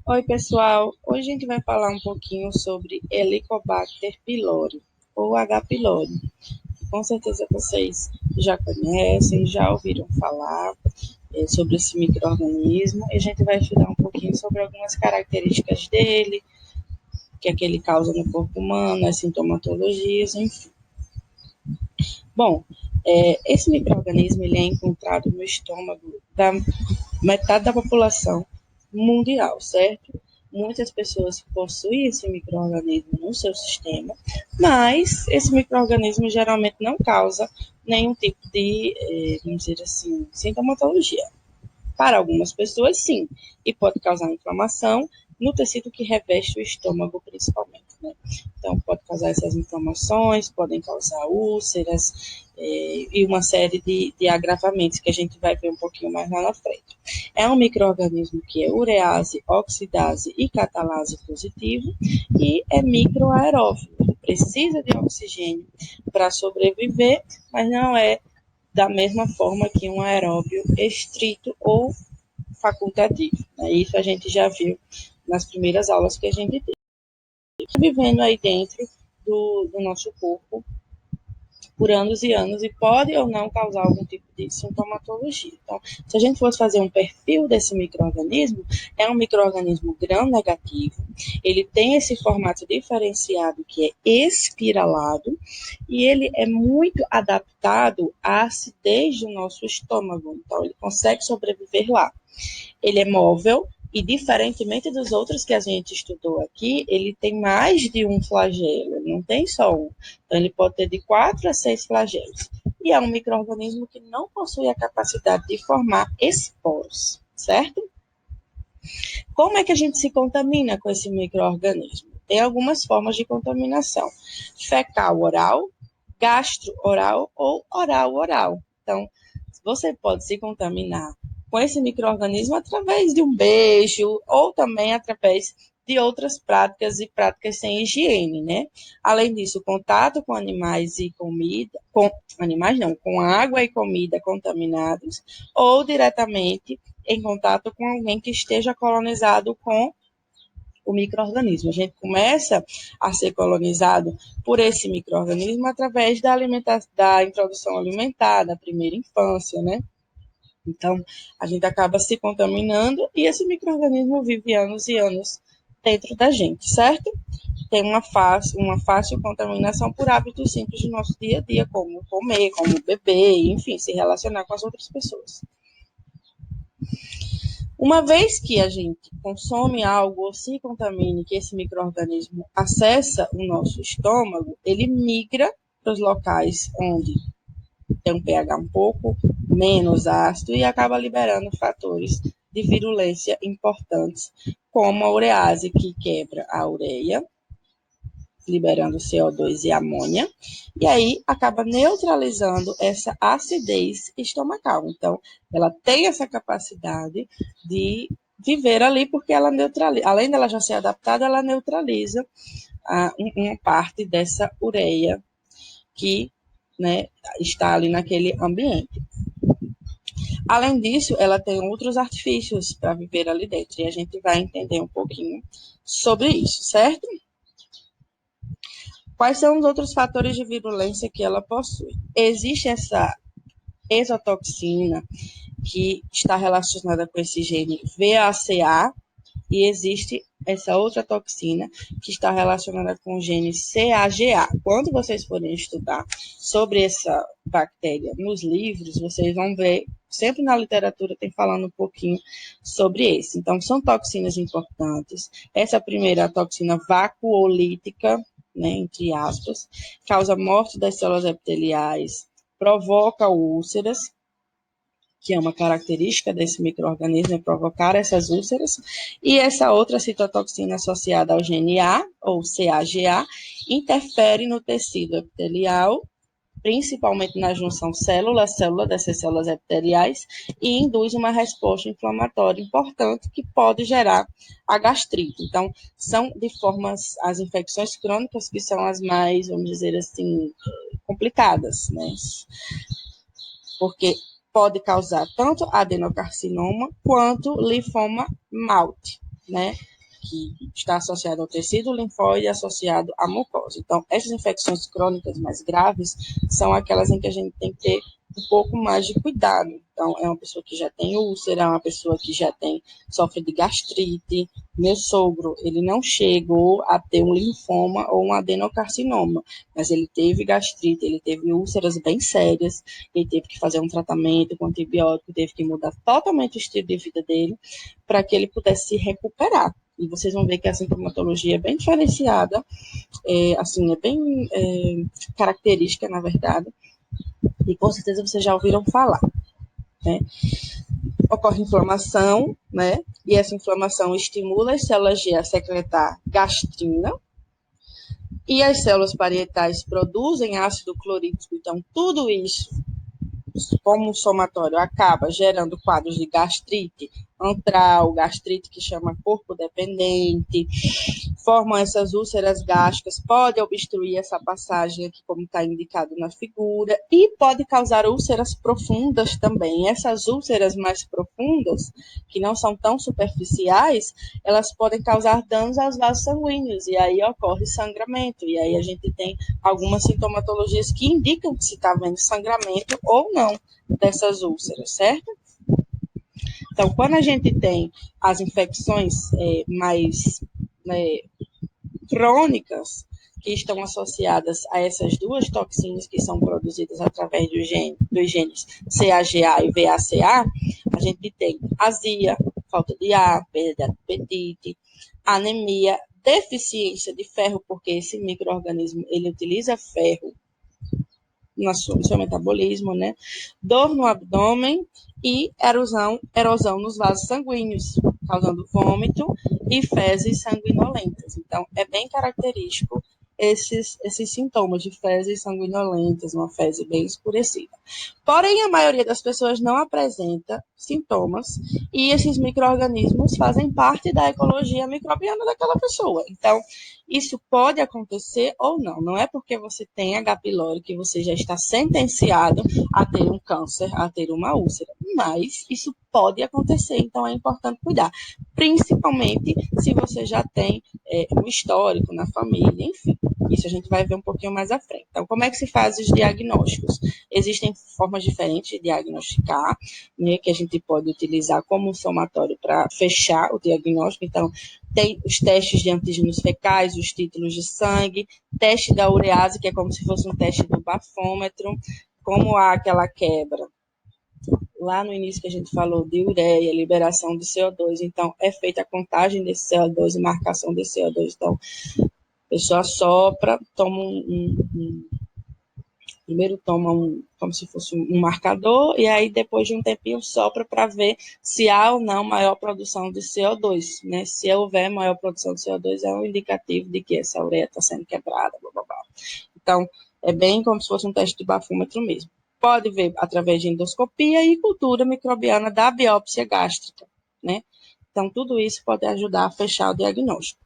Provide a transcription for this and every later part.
Oi, pessoal. Hoje a gente vai falar um pouquinho sobre Helicobacter pylori, ou H. pylori. Com certeza vocês já conhecem, já ouviram falar sobre esse micro-organismo. E a gente vai estudar um pouquinho sobre algumas características dele, o que é que ele causa no corpo humano, as sintomatologias, enfim. Bom, esse micro-organismo ele é encontrado no estômago da metade da população mundial, certo? Muitas pessoas possuem esse micro-organismo no seu sistema, mas esse micro-organismo geralmente não causa nenhum tipo de, vamos dizer assim, sintomatologia. Para algumas pessoas, sim, e pode causar inflamação no tecido que reveste o estômago, principalmente, né? Então, pode causar essas inflamações, podem causar úlceras e uma série de agravamentos que a gente vai ver um pouquinho mais lá na frente. É um micro-organismo que é urease, oxidase e catalase positivo e é microaerófilo. Precisa de oxigênio para sobreviver, mas não é da mesma forma que um aeróbio estrito ou facultativo, né? Isso a gente já viu nas primeiras aulas que a gente teve. Vivendo aí dentro do nosso corpo por anos e anos e pode ou não causar algum tipo de sintomatologia. Então, se a gente fosse fazer um perfil desse micro-organismo, é um micro-organismo gram-negativo, ele tem esse formato diferenciado que é espiralado e ele é muito adaptado à acidez do nosso estômago, então ele consegue sobreviver lá. Ele é móvel e, diferentemente dos outros que a gente estudou aqui, ele tem mais de um flagelo, não tem só um. Então, ele pode ter de 4 a 6 flagelos. E é um micro-organismo que não possui a capacidade de formar esporos, certo? Como é que a gente se contamina com esse micro-organismo? Tem algumas formas de contaminação: fecal-oral, gastro-oral ou oral-oral. Então, você pode se contaminar com esse micro-organismo através de um beijo ou também através de outras práticas e práticas sem higiene, né? Além disso, contato com animais e comida, com animais não, com água e comida contaminados ou diretamente em contato com alguém que esteja colonizado com o micro-organismo. A gente começa a ser colonizado por esse micro-organismo através da introdução alimentar, da primeira infância, né? Então, a gente acaba se contaminando e esse micro-organismo vive anos e anos dentro da gente, certo? Tem uma fácil contaminação por hábitos simples do nosso dia a dia, como comer, como beber, enfim, se relacionar com as outras pessoas. Uma vez que a gente consome algo ou se contamine, que esse micro-organismo acessa o nosso estômago, ele migra para os locais onde tem um pH um pouco menos ácido e acaba liberando fatores de virulência importantes, como a urease, que quebra a ureia, liberando CO2 e amônia, e aí acaba neutralizando essa acidez estomacal. Então, ela tem essa capacidade de viver ali, porque ela neutraliza, além dela já ser adaptada, ela neutraliza uma parte dessa ureia que, né, está ali naquele ambiente. Além disso, ela tem outros artifícios para viver ali dentro, e a gente vai entender um pouquinho sobre isso, certo? Quais são os outros fatores de virulência que ela possui? Existe essa exotoxina, que está relacionada com esse gene VACA, e existe essa outra toxina que está relacionada com o gene CAGA. Quando vocês forem estudar sobre essa bactéria nos livros, vocês vão ver, sempre na literatura tem falando um pouquinho sobre esse. Então, são toxinas importantes. Essa primeira, a toxina vacuolítica, né, entre aspas, causa morte das células epiteliais, provoca úlceras, que é uma característica desse micro-organismo, é provocar essas úlceras, e essa outra citotoxina associada ao gene A, ou CAGA, interfere no tecido epitelial, principalmente na junção célula-célula dessas células epiteliais, e induz uma resposta inflamatória importante que pode gerar a gastrite. Então, são de formas, as infecções crônicas que são as mais, vamos dizer assim, complicadas, né? Porque pode causar tanto adenocarcinoma quanto linfoma malte, né? que está associado ao tecido linfóide associado à mucosa. Então, essas infecções crônicas mais graves são aquelas em que a gente tem que ter um pouco mais de cuidado. Então, é uma pessoa que já tem úlcera, é uma pessoa que já sofre de gastrite. Meu sogro, ele não chegou a ter um linfoma ou um adenocarcinoma, mas ele teve gastrite, ele teve úlceras bem sérias, ele teve que fazer um tratamento com antibiótico, teve que mudar totalmente o estilo de vida dele para que ele pudesse se recuperar. E vocês vão ver que a sintomatologia é bem diferenciada, é bem característica, na verdade, e com certeza vocês já ouviram falar, né? Ocorre inflamação, né? E essa inflamação estimula as células G a secretar gastrina, e as células parietais produzem ácido clorídrico. Então, tudo isso, como somatório, acaba gerando quadros de gastrite antral, gastrite que chama corpo dependente, formam essas úlceras gástricas, pode obstruir essa passagem aqui, como está indicado na figura, e pode causar úlceras profundas também. Essas úlceras mais profundas, que não são tão superficiais, elas podem causar danos aos vasos sanguíneos, e aí ocorre sangramento, e aí a gente tem algumas sintomatologias que indicam que se está havendo sangramento ou não dessas úlceras, certo? Então, quando a gente tem as infecções mais crônicas, que estão associadas a essas duas toxinas que são produzidas através dos genes CAGA e VACA, a gente tem azia, falta de ar, perda de apetite, anemia, deficiência de ferro, porque esse micro-organismo ele utiliza ferro no seu metabolismo, né? Dor no abdômen e erosão nos vasos sanguíneos, causando vômito e fezes sanguinolentas. Então, é bem característico esses sintomas de fezes sanguinolentas, uma fezes bem escurecida. Porém, a maioria das pessoas não apresenta sintomas e esses micro-organismos fazem parte da ecologia microbiana daquela pessoa. Então, isso pode acontecer ou não. Não é porque você tem H. pylori que você já está sentenciado a ter um câncer, a ter uma úlcera. Mas isso pode acontecer, então é importante cuidar. Principalmente se você já tem um histórico na família, enfim. Isso a gente vai ver um pouquinho mais à frente. Então, como é que se faz os diagnósticos? Existem formas diferentes de diagnosticar, né, que a gente pode utilizar como um somatório para fechar o diagnóstico. Então, tem os testes de antígenos fecais, os títulos de sangue, teste da urease, que é como se fosse um teste do bafômetro, como há aquela quebra lá no início que a gente falou de ureia, liberação de CO2, então é feita a contagem desse CO2 e marcação desse CO2. Então, a pessoa sopra, toma primeiro toma como se fosse um marcador, e aí depois de um tempinho sopra para ver se há ou não maior produção de CO2, né? Se houver maior produção de CO2, é um indicativo de que essa ureia está sendo quebrada, blá, blá, blá. Então, é bem como se fosse um teste de bafômetro mesmo. Pode ver através de endoscopia e cultura microbiana da biópsia gástrica, né? Então, tudo isso pode ajudar a fechar o diagnóstico.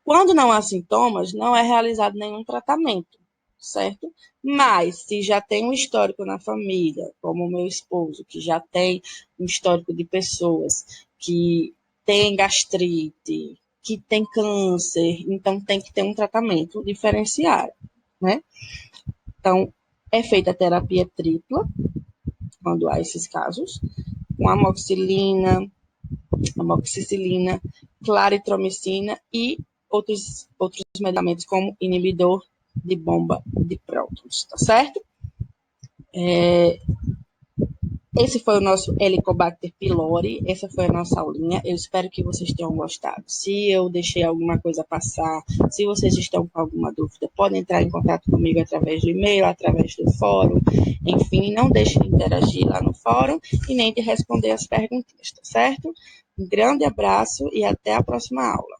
Quando não há sintomas, não é realizado nenhum tratamento, certo? Mas, se já tem um histórico na família, como o meu esposo, que já tem um histórico de pessoas que têm gastrite, que tem câncer, então tem que ter um tratamento diferenciado, né? Então, é feita a terapia tripla, quando há esses casos, com amoxicilina, claritromicina e outros medicamentos como inibidor de bomba de prótons, tá certo? Esse foi o nosso Helicobacter pylori, essa foi a nossa aulinha, eu espero que vocês tenham gostado. Se eu deixei alguma coisa passar, se vocês estão com alguma dúvida, podem entrar em contato comigo através do e-mail, através do fórum, enfim, não deixe de interagir lá no fórum e nem de responder as perguntinhas, tá certo? Um grande abraço e até a próxima aula.